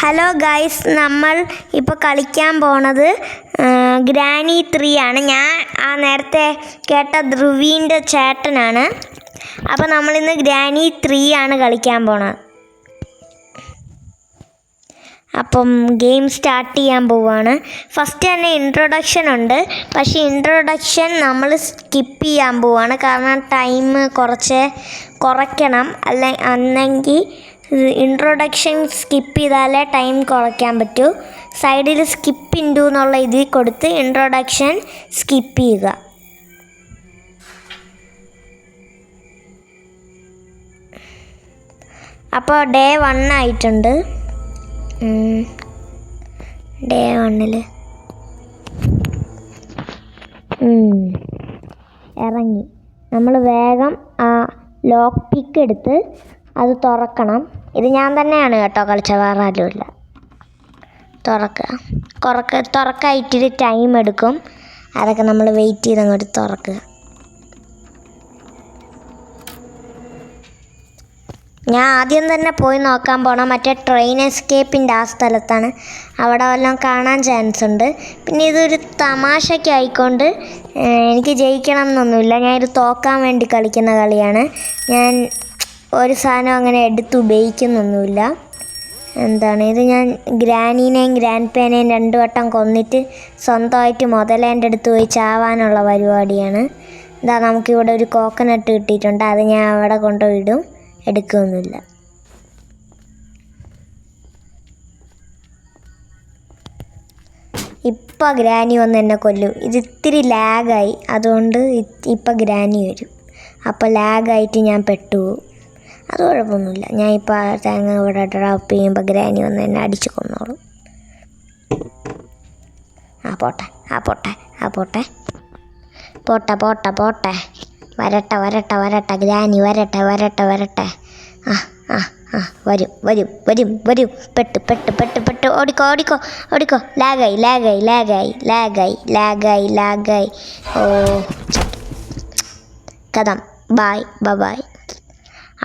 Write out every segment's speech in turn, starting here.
Hello guys, നമ്മൾ ഇപ്പോൾ കളിക്കാൻ പോണത് ഗ്രാനി 3 ആണ്. ഞാൻ നേരത്തെ കേട്ട ധ്രുവീൻ്റെ ചേട്ടനാണ്. അപ്പോൾ നമ്മളിന്ന് ഗ്രാനി 3 ആണ് കളിക്കാൻ പോണത്. അപ്പം ഗെയിം സ്റ്റാർട്ട് ചെയ്യാൻ പോവുകയാണ്. ഫസ്റ്റ് തന്നെ ഇൻട്രൊഡക്ഷൻ ഉണ്ട്. പക്ഷേ ഇൻട്രൊഡക്ഷൻ നമ്മൾ സ്കിപ്പ് ചെയ്യാൻ പോവുകയാണ്. കാരണം ടൈം കുറയ്ക്കണം. അല്ലെങ്കിൽ ഇൻട്രൊഡക്ഷൻ സ്കിപ്പ് ചെയ്താലേ ടൈം കുറയ്ക്കാൻ പറ്റൂ. സൈഡിൽ സ്കിപ്പ് ഇൻഡു എന്നുള്ള ഇതിൽ കൊടുത്ത് ഇൻട്രൊഡക്ഷൻ സ്കിപ്പ് ചെയ്യുക. അപ്പോൾ ഡേ 1 ആയിട്ടുണ്ട്. ഡേ 1 ഇറങ്ങി. നമ്മൾ വേഗം ആ ലോക്ക് പിക്ക് എടുത്ത് അത് തുറക്കണം. ഇത് ഞാൻ തന്നെയാണ് കേട്ടോ കളിച്ച, വേറെ ആരുമില്ല. തുറക്കായിട്ടൊരു ടൈം എടുക്കും. അതൊക്കെ നമ്മൾ വെയിറ്റ് ചെയ്ത് അങ്ങോട്ട് തുറക്കുക. ഞാൻ ആദ്യം തന്നെ പോയി നോക്കാൻ പോകണം. മറ്റേ ട്രെയിൻ എസ്കേപ്പിൻ്റെ ആ സ്ഥലത്താണ്. അവിടെ വല്ലതും കാണാൻ ചാൻസ് ഉണ്ട്. പിന്നെ ഇതൊരു തമാശയ്ക്കായിക്കൊണ്ട് എനിക്ക് ജയിക്കണം എന്നൊന്നുമില്ല. ഞാനിത് തോക്കാൻ വേണ്ടി കളിക്കുന്ന കളിയാണ്. ഞാൻ ഒരു സാധനം അങ്ങനെ എടുത്ത് ഉപയോഗിക്കുന്നൊന്നുമില്ല. ഇത് ഞാൻ ഗ്രാനീനെയും ഗ്രാൻഡ് പേനെയും 2 വട്ടം കൊന്നിട്ട് സ്വന്തമായിട്ട് മുതലേൻ്റെ അടുത്ത് പോയി ചാവാനുള്ള പരിപാടിയാണ്. നമുക്കിവിടെ ഒരു കോക്കനട്ട് കിട്ടിയിട്ടുണ്ട്. അത് ഞാൻ അവിടെ കൊണ്ടുപോയിടും. എടുക്കുകയൊന്നുമില്ല. ഇപ്പം ഗ്രാനി വന്ന് എന്നെ കൊല്ലും. ഇത് ഇത്തിരി ലാഗായി, അതുകൊണ്ട് ഇപ്പം ഗ്രാനി വരും. അപ്പോൾ ലാഗായിട്ട് ഞാൻ പെട്ടുപോകും. അത് കുഴപ്പമൊന്നുമില്ല. ഞാൻ ഇപ്പോൾ തേങ്ങ ഇവിടെ ഡ്രോപ്പ് ചെയ്യുമ്പോൾ ഗ്രാനി വന്ന് എന്നെ അടിച്ച് കൊന്നോളും. പോട്ടെ വരട്ടെ ഗ്രാനി വരട്ടെ. വരും. പെട്ട് ഓടിക്കോ. ലാഗായി. ഓ, കഥം ബൈ.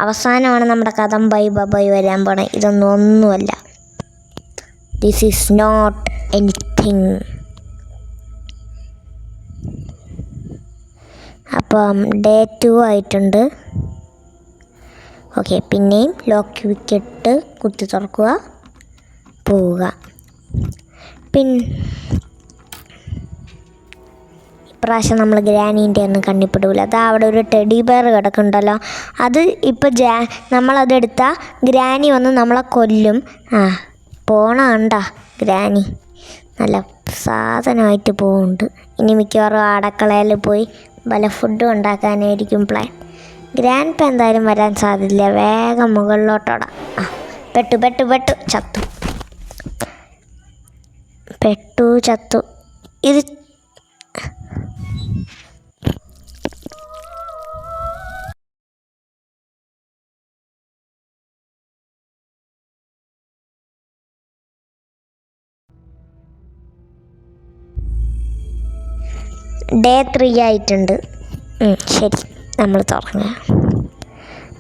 അവസാനമാണ് നമ്മുടെ കഥം ബൈ വരാൻ പോണേ. ഒന്നുമല്ല. This is not anything. അപ്പം ഡേ 2 ആയിട്ടുണ്ട്. ഓക്കെ, പിന്നെയും ലോക്ക് വിക്കറ്റ് കുത്തി തുറക്കുക, പോവുക. ഇപ്രാവശ്യം നമ്മൾ ഗ്രാനീൻ്റെ ഒന്നും കണ്ണിപ്പെടില്ല. അവിടെ ഒരു ടെഡി ബെയർ കിടക്കുന്നുണ്ടല്ലോ. അത് ഇപ്പോൾ നമ്മളതെടുത്താൽ ഗ്രാനി വന്ന് നമ്മളെ കൊല്ലും. കണ്ട ഗ്രാനി നല്ല സാധനമായിട്ട് പോകുന്നുണ്ട്. ഇനി മിക്കവാറും അടുക്കളയിൽ പോയി പല ഫുഡും ഉണ്ടാക്കാനായിരിക്കും പ്ലാൻ. ഗ്രാൻഡ് പേ എന്തായാലും വരാൻ സാധ്യതയില്ല. വേഗം മുകളിലോട്ടോടാം. ചത്തു. ഇത് ഡേ 3 ആയിട്ടുണ്ട്. ശരി, നമ്മൾ തുറങ്ങുക.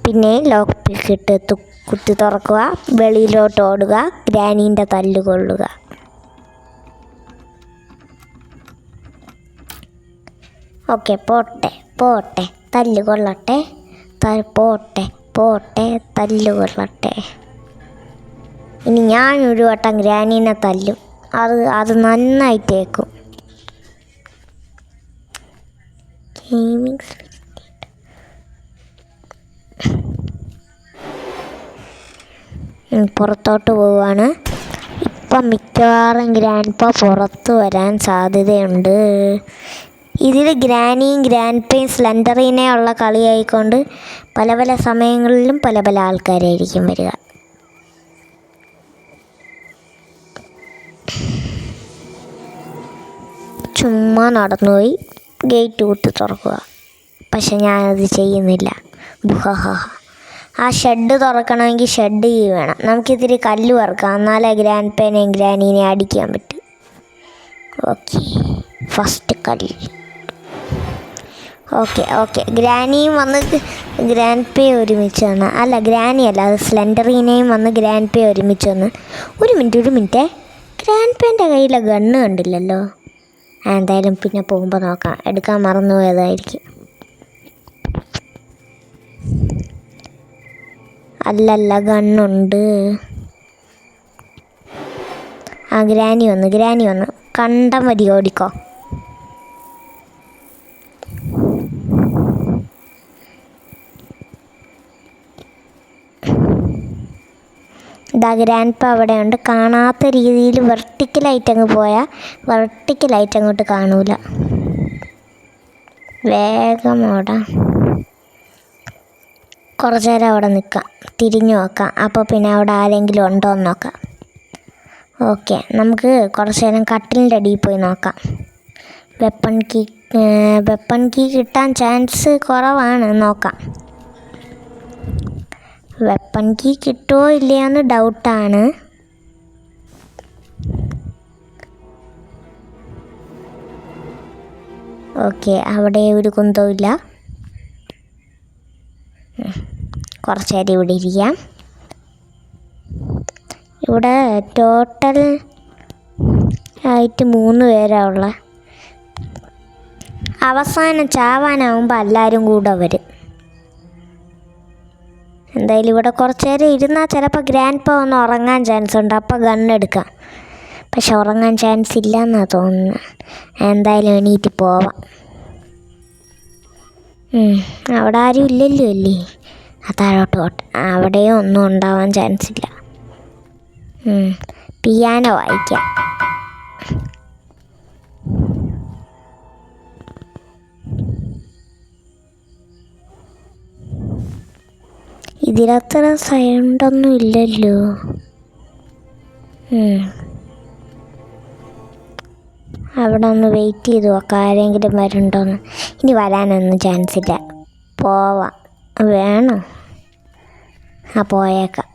പിന്നെ ലോക്ക് പിക്കിട്ട് കുത്തി തുറക്കുക, വെളിയിലോട്ട് ഓടുക, ഗ്രാനീൻ്റെ തല്ല് കൊള്ളുക. ഓക്കെ, പോട്ടെ തല്ല് കൊള്ളട്ടെ. തല്ല് കൊള്ളട്ടെ. ഇനി ഞാനൊരു വട്ടം ഗ്രാനീനെ തല്ലും. അത് നന്നായിട്ടേക്കും. പുറത്തോട്ട് പോവുകയാണ്. ഇപ്പം മിക്കവാറും ഗ്രാൻഡ് പ പുറത്ത് വരാൻ സാധ്യതയുണ്ട്. ഇതിൽ ഗ്രാനിയും ഗ്രാൻഡ് പേയും സ്ലെൻഡറിനെ ഉള്ള കളിയായിക്കൊണ്ട് പല സമയങ്ങളിലും പല ആൾക്കാരായിരിക്കും വരിക. ചുമ്മാ നടന്നുപോയി ഗേറ്റ് കുത്തി തുറക്കുക. പക്ഷെ ഞാനത് ചെയ്യുന്നില്ല. ആ ഷെഡ് തുറക്കണമെങ്കിൽ ഷെഡ് വേണം. നമുക്കിത്തിരി കല്ല് വറുക്കാം, എന്നാലേ ഗ്രാൻഡ് പേനെയും ഗ്രാനീനെയും അടിക്കാൻ പറ്റും. ഓക്കെ, ഫസ്റ്റ് കല്ല്. ഓക്കെ ഓക്കെ, ഗ്രാനിയും വന്ന് ഗ്രാൻഡ് പേ ഒരുമിച്ച് വന്ന്, അല്ല ഗ്രാനി അല്ല, അത് സ്ലെൻഡറിനെയും വന്ന് ഗ്രാൻഡ് പേ ഒരുമിച്ച് വന്ന്. ഒരു മിനിറ്റ്, ഗ്രാൻഡ് പേൻ്റെ കയ്യിലെ ഗണ്ണ് കണ്ടില്ലല്ലോ. എന്തായാലും പിന്നെ പോകുമ്പോൾ നോക്കാം, എടുക്കാൻ മറന്നുപോയതായിരിക്കും. അല്ലല്ല, ഗണ്ണുണ്ട്. ആ ഗ്രാനി വന്ന് കണ്ടം വരി ഓടിക്കോ. ഇതാ ഗ്രാൻഡ് പ അവിടെയുണ്ട്. കാണാത്ത രീതിയിൽ വെർട്ടിക്കലായിട്ട് അങ്ങ് പോയാൽ വെർട്ടിക്കലായിട്ട് അങ്ങോട്ട് കാണൂല. വേഗം ഓടാം. കുറച്ച് നേരം അവിടെ നിൽക്കാം, തിരിഞ്ഞു നോക്കാം. അപ്പോൾ പിന്നെ അവിടെ ആരെങ്കിലും ഉണ്ടോ എന്ന് നോക്കാം. ഓക്കെ, നമുക്ക് കുറച്ച് നേരം കട്ടിലിൻ്റെ അടിയിൽ പോയി നോക്കാം. വെപ്പൺ കീ കിട്ടാൻ ചാൻസ് കുറവാണ്, നോക്കാം. വെപ്പൺ കീ കിട്ടുമോ ഇല്ലയെന്ന് ഡൗട്ടാണ്. ഓക്കെ, അവിടെ ഒരു കുന്തവും ഇല്ല. കുറച്ച് നേരം ഇവിടെ ഇരിക്കാം. ഇവിടെ ടോട്ടൽ ആയിട്ട് 3 പേരാണ് ഉള്ളത്. അവസാനം ചാവാനാവുമ്പോൾ എല്ലാവരും കൂടെ വരും. എന്തായാലും ഇവിടെ കുറച്ച് നേരം ഇരുന്നാൽ ചിലപ്പോൾ ഗ്രാൻഡ് പ ഒന്ന് ഉറങ്ങാൻ ചാൻസ് ഉണ്ട്, അപ്പോൾ ഗണ്ണെടുക്കാം. പക്ഷെ ഉറങ്ങാൻ ചാൻസ് ഇല്ലയെന്നാണ് തോന്നുന്നത്. എന്തായാലും എണീറ്റ് പോവാം. അവിടെ ആരും ഇല്ലല്ലോ അല്ലേ? താഴോട്ട് പോട്ടെ, അവിടെയും ഒന്നും ഉണ്ടാവാൻ ചാൻസ് ഇല്ല. പിയാനോ വായിക്കാം. ഇതിലത്ര സൗണ്ടൊന്നും ഇല്ലല്ലോ. അവിടെ ഒന്ന് വെയിറ്റ് ചെയ്ത് നോക്കാം, ആരെങ്കിലും വരുന്നുണ്ടോയെന്ന്. ഇനി വരാനൊന്നും ചാൻസ് ഇല്ല, പോവാം. വേണോ? ആ പോയേക്കാം.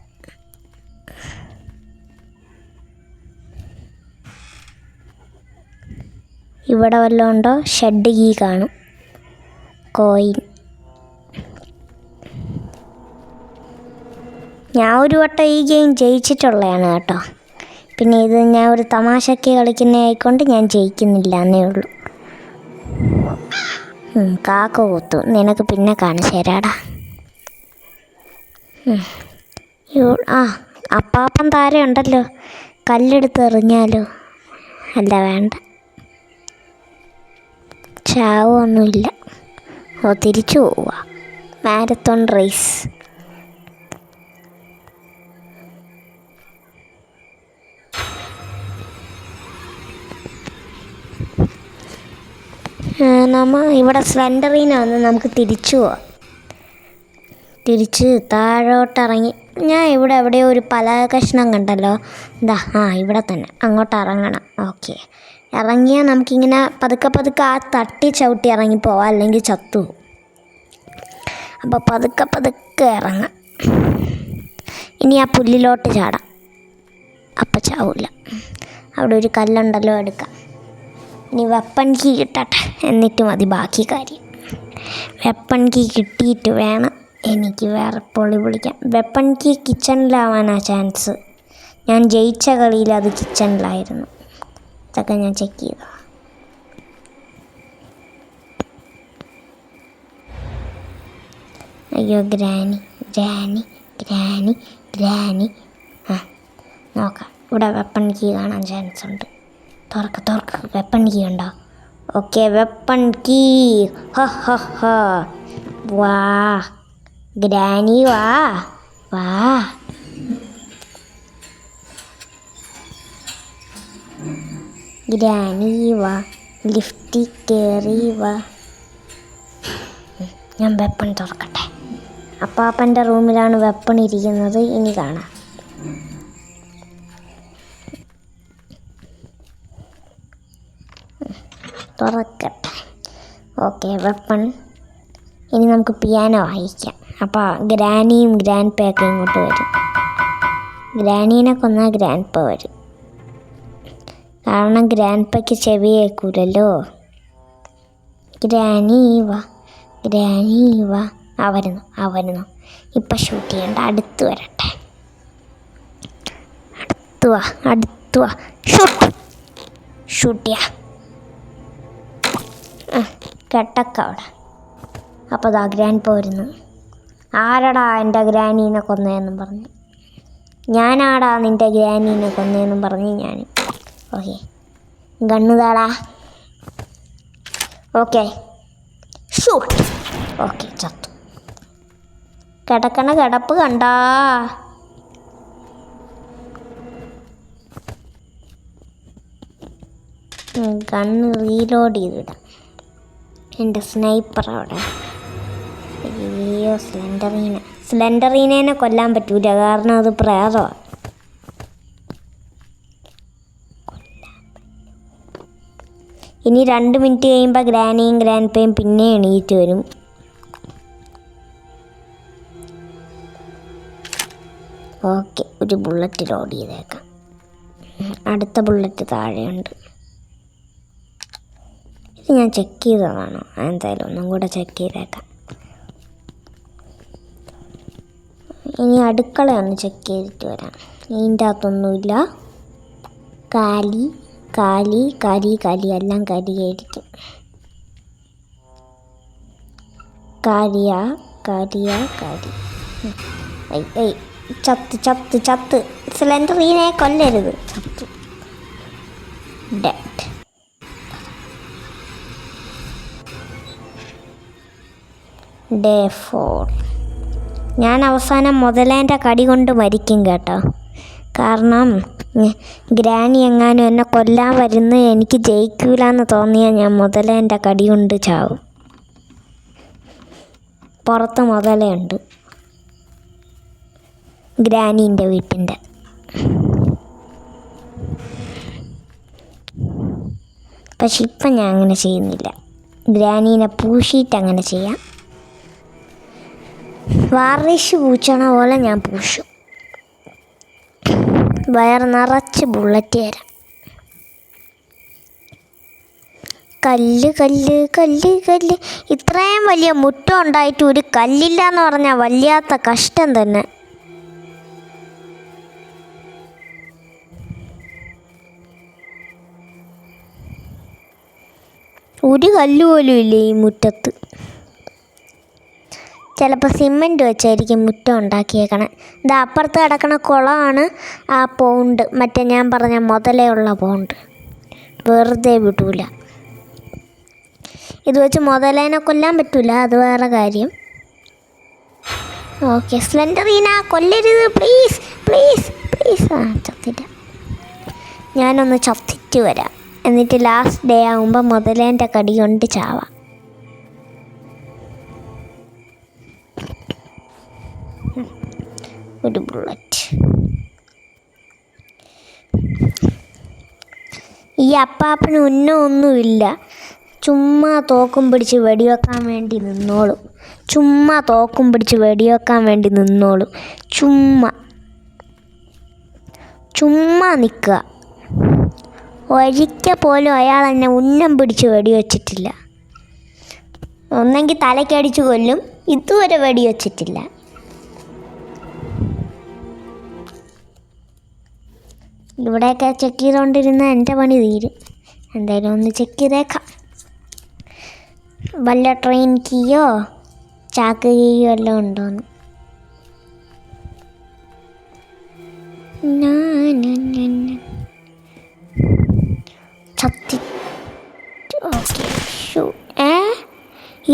ഇവിടെ വല്ലതും ഉണ്ടോ? ഷെഡ് കീ കാണും, കോയിൻ. ഞാൻ ഒരു വട്ടം ഈ ഗെയിം ജയിച്ചിട്ടുള്ളതാണ് കേട്ടോ. പിന്നെ ഇത് ഞാൻ ഒരു തമാശയ്ക്ക് കളിക്കുന്നതായിക്കൊണ്ട് ഞാൻ ജയിക്കുന്നില്ല എന്നേ ഉള്ളൂ. കാക്ക കൊത്തു, നിനക്ക് പിന്നെ കാണിച്ചു തരാടാ. അപ്പാപ്പൻ താരയുണ്ടല്ലോ, കല്ലെടുത്ത് എറിഞ്ഞാലോ? അല്ല, വേണ്ട, ചാവൊന്നുമില്ല. തിരിച്ചു പോവുക. Marathon race. ഇവിടെ സ്ലെൻഡറിനെ വന്ന് നമുക്ക് തിരിച്ചു പോവാം. തിരിച്ച് താഴോട്ടിറങ്ങി, ഞാൻ ഇവിടെ എവിടെയോ ഒരു പലക കഷ്ണം കണ്ടല്ലോ. ഇവിടെ തന്നെ, അങ്ങോട്ട് ഇറങ്ങണം. ഓക്കെ, ഇറങ്ങിയാൽ നമുക്കിങ്ങനെ പതുക്കെ ആ തട്ടി ചവിട്ടി ഇറങ്ങിപ്പോവാം, അല്ലെങ്കിൽ ചത്തു. അപ്പോൾ പതുക്കെ ഇറങ്ങാം. ഇനി ആ പുല്ലിലോട്ട് ചാടാം, അപ്പം ചാവില്ല. അവിടെ ഒരു കല്ലുണ്ടല്ലോ, എടുക്കാം. ഇനി വെപ്പൺ കീ കിട്ടട്ടെ, എന്നിട്ട് മതി ബാക്കി കാര്യം. വെപ്പൺ കീ കിട്ടിയിട്ട് വേണം എനിക്ക് വേറെ പൊളി വിളിക്കാം. വെപ്പൺ കീ കിച്ചണിലാവാനാണ് ചാൻസ്. ഞാൻ ജയിച്ച കളിയിൽ അത് കിച്ചണിലായിരുന്നു. ഇതൊക്കെ ഞാൻ ചെക്ക് ചെയ്തു. അയ്യോ, ഗ്രാനി. നോക്കാം, ഇവിടെ വെപ്പൺ കീ കാണാൻ ചാൻസ് ഉണ്ട്. തുറക്ക്, വെപ്പൺ കീ ഉണ്ടോ? Okay, weapon key. വാ ഗ്രാനി, വാ. ഗ്രാനി വാ, ലിഫ്റ്റിൽ കയറി വാ. ഞാൻ വെപ്പൺ തുറക്കട്ടെ. അപ്പാപ്പൻ്റെ റൂമിലാണ് വെപ്പൺ ഇരിക്കുന്നത്. ഇനി കാണാം. തുറക്കട്ടെ. Okay, weapon. ഇനി നമുക്ക് പിയാനോ വായിക്കാം. അപ്പോൾ ഗ്രാനിയും ഗ്രാൻഡ് പേയൊക്കെ ഇങ്ങോട്ട് വരും. ഗ്രാനീനെ കൊന്നാൽ ഗ്രാൻഡ് പ വരും, കാരണം ഗ്രാൻഡ് പയ്ക്ക് ചെവി കേൾക്കൂലല്ലോ. ഗ്രാനി വാ. ഗ്രാനി വാ. വരുന്നു. ഇപ്പം ഷൂട്ട് ചെയ്യണ്ട, അടുത്ത് വരട്ടെ. അടുത്ത് വാ. ഷൂട്ട് ചെയ്യാം. കെട്ടക്ക അവിടെ. അപ്പോൾ ദാ ഗ്രാൻഡ് പോരുന്നു. ആരടാ എൻ്റെ ഗ്രാനീനെ കൊന്നതെന്നും പറഞ്ഞ്. ഞാനാടാ നിൻ്റെ ഗ്രാനീനെ കൊന്നതെന്നും പറഞ്ഞ് ഞാൻ. ഓക്കെ, ഗണ്ണ് താടാ. Okay, shoot. ഓക്കെ, ചത്തു. കിടക്കണ കിടപ്പ് കണ്ടാ. ഗണ്ണ് റീലോഡ് ചെയ്തിടാം. എൻ്റെ സ്നൈപ്പർ അവിടെ. അയ്യോ, സ്ലെൻഡറീനെ കൊല്ലാൻ പറ്റൂല, കാരണം അത് പ്രേതമാണ്. ഇനി 2 മിനിറ്റ് കഴിയുമ്പോൾ ഗ്രാനിയും ഗ്രാൻഡ്പയും പിന്നെ എണീറ്റ് വരും. ഓക്കെ, ഒരു ബുള്ളറ്റ് ലോഡ് ചെയ്തേക്കാം. അടുത്ത ബുള്ളറ്റ് താഴെയുണ്ട്. ഇത് ഞാൻ ചെക്ക് ചെയ്തതാണോ? എന്തായാലും ഒന്നും കൂടെ ചെക്ക് ചെയ്തേക്കാം. ഇനി അടുക്കള ഒന്ന് ചെക്ക് ചെയ്തിട്ട് വരാം. ഇതിൻ്റെ അകത്തൊന്നുമില്ല. കാലി എല്ലാം കരിയായിരിക്കും. കാരി. ചത്ത്. സിലിണ്ടറിനെ കൊല്ലരുത്. ചത്തു. ഡെഡ്. ഡേ 4. ഞാൻ അവസാനം മുതലേൻ്റെ കടി കൊണ്ട് മരിക്കും കേട്ടോ. കാരണം ഗ്രാനി എങ്ങാനും എന്നെ കൊല്ലാൻ വരുന്ന എനിക്ക് ജയിക്കൂലെന്ന് തോന്നിയാൽ ഞാൻ മുതലേൻ്റെ കടി കൊണ്ട് ചാവും. പുറത്ത് മുതലുണ്ട്, ഗ്രാനീൻ്റെ വീട്ടിൻ്റെ. പക്ഷെ ഇപ്പം ഞാൻ അങ്ങനെ ചെയ്യുന്നില്ല. ഗ്രാനീനെ പൂശിയിട്ട് അങ്ങനെ ചെയ്യാം. വാറിഷ് പൂച്ചണ പോലെ ഞാൻ പൂശും. വയർ നിറച്ച് ബുള്ളറ്റ് തരാം. കല്ല്. ഇത്രയും വലിയ മുറ്റം ഉണ്ടായിട്ട് ഒരു കല്ലില്ല എന്ന് പറഞ്ഞാൽ വല്ലാത്ത കഷ്ടം തന്നെ. ഒരു കല്ല് പോലും ഇല്ല ഈ മുറ്റത്ത്. ചിലപ്പോൾ സിമെൻറ്റ് വെച്ചായിരിക്കും മുറ്റം ഉണ്ടാക്കിയേക്കണേ. ഇത് അപ്പുറത്ത് കിടക്കണ കുളമാണ് ആ പോണ്ട്, മറ്റേ ഞാൻ പറഞ്ഞ മുതലേ ഉള്ള പോണ്ട്. വെറുതെ വിടൂല. ഇത് വെച്ച് മുതലേനെ കൊല്ലാൻ പറ്റൂല, അത് വേറെ കാര്യം. ഓക്കെ, സ്ലെൻഡറീന കൊല്ലരുത്, പ്ലീസ്. ചത്തില്ല. ഞാനൊന്ന് ചത്തിട്ട് വരാം. എന്നിട്ട് ലാസ്റ്റ് ഡേ ആകുമ്പോൾ മുതലേൻ്റെ കടി കൊണ്ട് ചാവാം. ഒരു ബുള്ളറ്റ്. ഈ അപ്പാപ്പന് ഒന്നുമില്ല. ചുമ്മാ തോക്കും പിടിച്ച് വെടിവെക്കാൻ വേണ്ടി നിന്നോളും. ചുമ്മാ നിൽക്കുക. ഒരിക്കൽ പോലും അയാൾ എന്നെ ഉന്നം പിടിച്ച് വെടിവെച്ചിട്ടില്ല. ഒന്നെങ്കിൽ തലക്കടിച്ച് കൊല്ലും, ഇതുവരെ വെടിവെച്ചിട്ടില്ല. ഇവിടെയൊക്കെ ചെക്ക് ചെയ്തുകൊണ്ടിരുന്ന എൻ്റെ പണി തീരും. എന്തായാലും ഒന്ന് ചെക്ക് ചെയ്തേക്കാം. വല്ല ട്രെയിൻ കീയോ ചാക്ക് കീയോ എല്ലാം ഉണ്ടോയെന്ന്.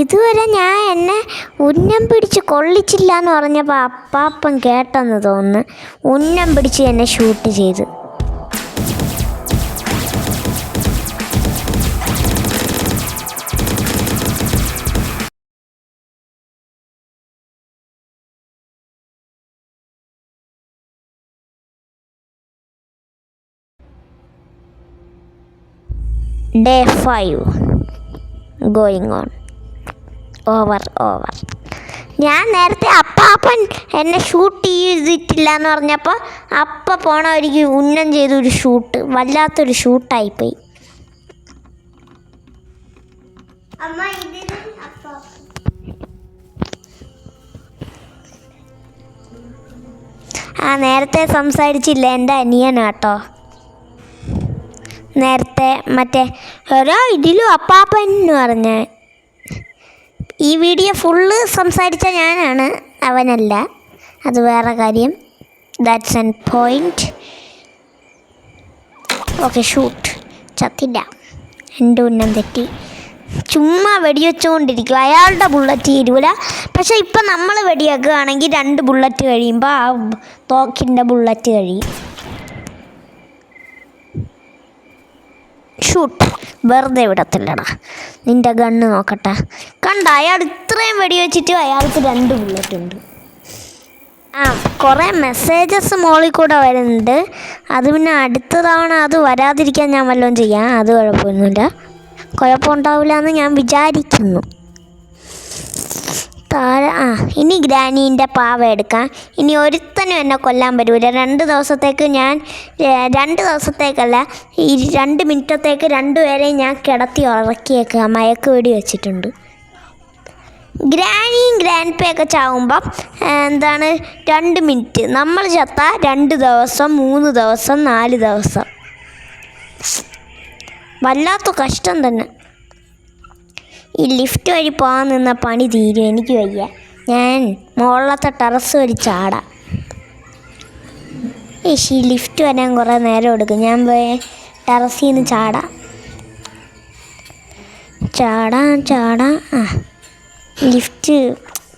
ഇതുവരെ ഞാൻ എന്നെ ഉന്നം പിടിച്ച് കൊള്ളിച്ചില്ല എന്ന് പറഞ്ഞപ്പോൾ അപ്പാപ്പൻ കേട്ടെന്ന് തോന്നുന്നു. ഉന്നം പിടിച്ച് എന്നെ ഷൂട്ട് ചെയ്ത്. Day 5 going on. ഓവർ. ഞാൻ നേരത്തെ അപ്പാപ്പൻ എന്നെ ഷൂട്ട് ചെയ്തിട്ടില്ല എന്ന് പറഞ്ഞപ്പോൾ അപ്പം പോണവർക്ക് ഉന്നം ചെയ്തൊരു ഷൂട്ട്, വല്ലാത്തൊരു ഷൂട്ടായിപ്പോയി. ആ നേരത്തെ സംസാരിച്ചില്ല, എൻ്റെ അനിയനാട്ടോ. നേരത്തെ മറ്റേ ഓരോ ഇതിലും അപ്പാപ്പൻ എന്ന് പറഞ്ഞ ഈ വീഡിയോ ഫുള്ള് സംസാരിച്ച ഞാനാണ്, അവനല്ല. അത് വേറെ കാര്യം. That's an point. Okay, shoot. ചത്തില്ല, എൻ്റെ ഉന്നം തെറ്റി. ചുമ്മാ വെടിവെച്ചുകൊണ്ടിരിക്കും. അയാളുടെ ബുള്ളറ്റ് തീരൂല. പക്ഷേ ഇപ്പം നമ്മൾ വെടിവെക്കുകയാണെങ്കിൽ 2 ബുള്ളറ്റ് കഴിയുമ്പോൾ ആ തോക്കിൻ്റെ ബുള്ളറ്റ് കഴിയും. ഷൂട്ട്. വെറുതെ വിടത്തില്ലടാ. നിൻ്റെ ഗണ്ണ് നോക്കട്ടെ. കണ്ട, അയാൾ ഇത്രയും വെടിവെച്ചിട്ട് അയാൾക്ക് 2 ബുള്ളറ്റ് ഉണ്ട്. കുറേ മെസ്സേജസ് മോളിൽ കൂടെ വരുന്നുണ്ട്. അത് പിന്നെ അടുത്ത തവണ അത് വരാതിരിക്കാൻ ഞാൻ വല്ലതും ചെയ്യാം. അത് കുഴപ്പമൊന്നുമില്ല, കുഴപ്പമുണ്ടാവില്ല എന്ന് ഞാൻ വിചാരിക്കുന്നു. താഴെ ഇനി ഗ്രാനീൻ്റെ പാവ എടുക്കാം. ഇനി ഒരുത്തനും എന്നെ കൊല്ലാൻ പറ്റൂല. 2 ദിവസത്തേക്ക് ഞാൻ 2 ദിവസത്തേക്കല്ല, ഈ 2 മിനിറ്റത്തേക്ക് 2 പേരെയും ഞാൻ കിടത്തി ഉറക്കിയേക്കുക. മയക്ക് വെടി വെച്ചിട്ടുണ്ട്. ഗ്രാനിയും ഗ്രാൻഡ് പേയൊക്കെ ചാവുമ്പം 2 മിനിറ്റ്. നമ്മൾ ചത്ത 2 ദിവസം, 3 ദിവസം, 4 ദിവസം. വല്ലാത്ത കഷ്ടം തന്നെ. ഈ ലിഫ്റ്റ് വഴി പോകാൻ നിന്ന പണി തീരും. എനിക്ക് വയ്യ. ഞാൻ മുകളിലത്തെ ടെറസ് വഴി ചാടാം. ഈ ലിഫ്റ്റ് വരാൻ കുറേ നേരം എടുക്കും. ഞാൻ പോയി ടെറസിൽ നിന്ന് ചാടാം. ലിഫ്റ്റ്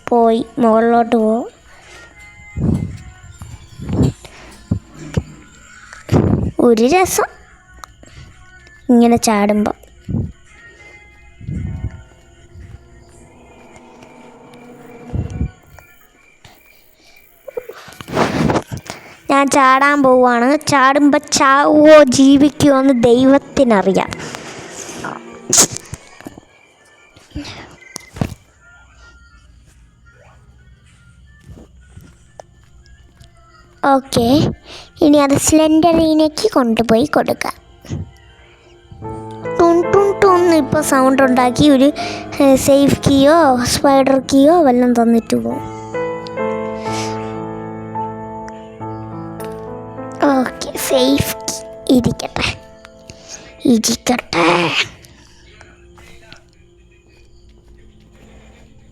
പോയി, മുകളിലോട്ട് പോകും. ഒരു രസം ഇങ്ങനെ ചാടുമ്പോൾ. ഞാൻ ചാടാൻ പോവുകയാണ്. ചാടുമ്പോൾ ചാവുമോ ജീവിക്കുമോ എന്ന് ദൈവത്തിനറിയാം. ഓക്കെ, ഇനി അത് സ്ലെൻഡറിനേക്ക് കൊണ്ടുപോയി കൊടുക്കാം. ടൂൺ ടൂൺ ടൂൺ ഇപ്പോൾ സൗണ്ട് ഉണ്ടാക്കി ഒരു സേഫ് കീയോ സ്പൈഡർ കീയോ വല്ലതും തന്നിട്ട് പോകും. ഓക്കെ, സേഫ് കീ ഇരിക്കട്ടെ.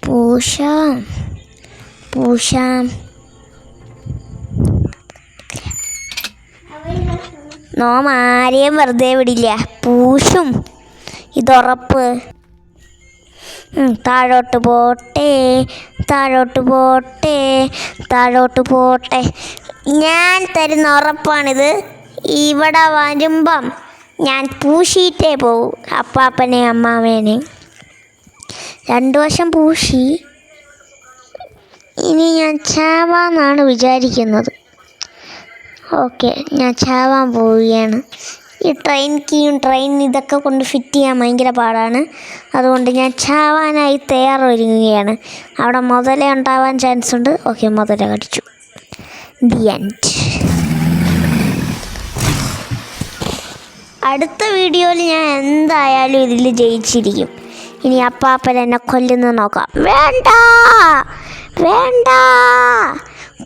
പൂശാം. നോം ആരെയും വെറുതെ വിടില്ല. പൂശും, ഇതുറപ്പ്. താഴോട്ട് പോട്ടെ. ഞാൻ തരുന്ന ഉറപ്പാണിത്. ഇവിടെ വരുമ്പം ഞാൻ പൂശിയിട്ടേ പോവും. അപ്പാപ്പനെ അമ്മാവേനെ 2 വർഷം പൂശി. ഇനി ഞാൻ ചാവാന്നാണ് വിചാരിക്കുന്നത്. ഓക്കെ, ഞാൻ ചാവാൻ പോവുകയാണ്. ഈ ട്രെയിൻ ഇതൊക്കെ കൊണ്ട് ഫിറ്റ് ചെയ്യാൻ ഭയങ്കര പാടാണ്. അതുകൊണ്ട് ഞാൻ ചാവാനായി തയ്യാറൊരുങ്ങുകയാണ്. അവിടെ മുതല ഉണ്ടാവാൻ ചാൻസ് ഉണ്ട്. ഓക്കെ, മുതല കടിച്ചു. The end. അടുത്ത വീഡിയോയിൽ ഞാൻ എന്തായാലും ഇതിൽ ജയിച്ചിരിക്കും. ഇനി അപ്പാപ്പൻ എന്നെ കൊല്ലുന്നത് നോക്കാം. വേണ്ട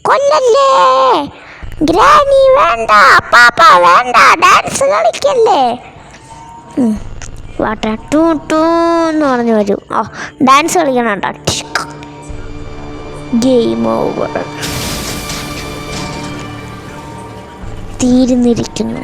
കൊല്ലല്ലേ ഗ്രാനി, വേണ്ട പാപ്പ, വേണ്ട ഡാൻസ് കളിക്കല്ലേ. വാട്ട ടൂ ടൂ എന്ന് പറഞ്ഞു വരും. ഡാൻസ് കളിക്കണുണ്ടോ? Game over. തീരുന്നിരിക്കുന്നു.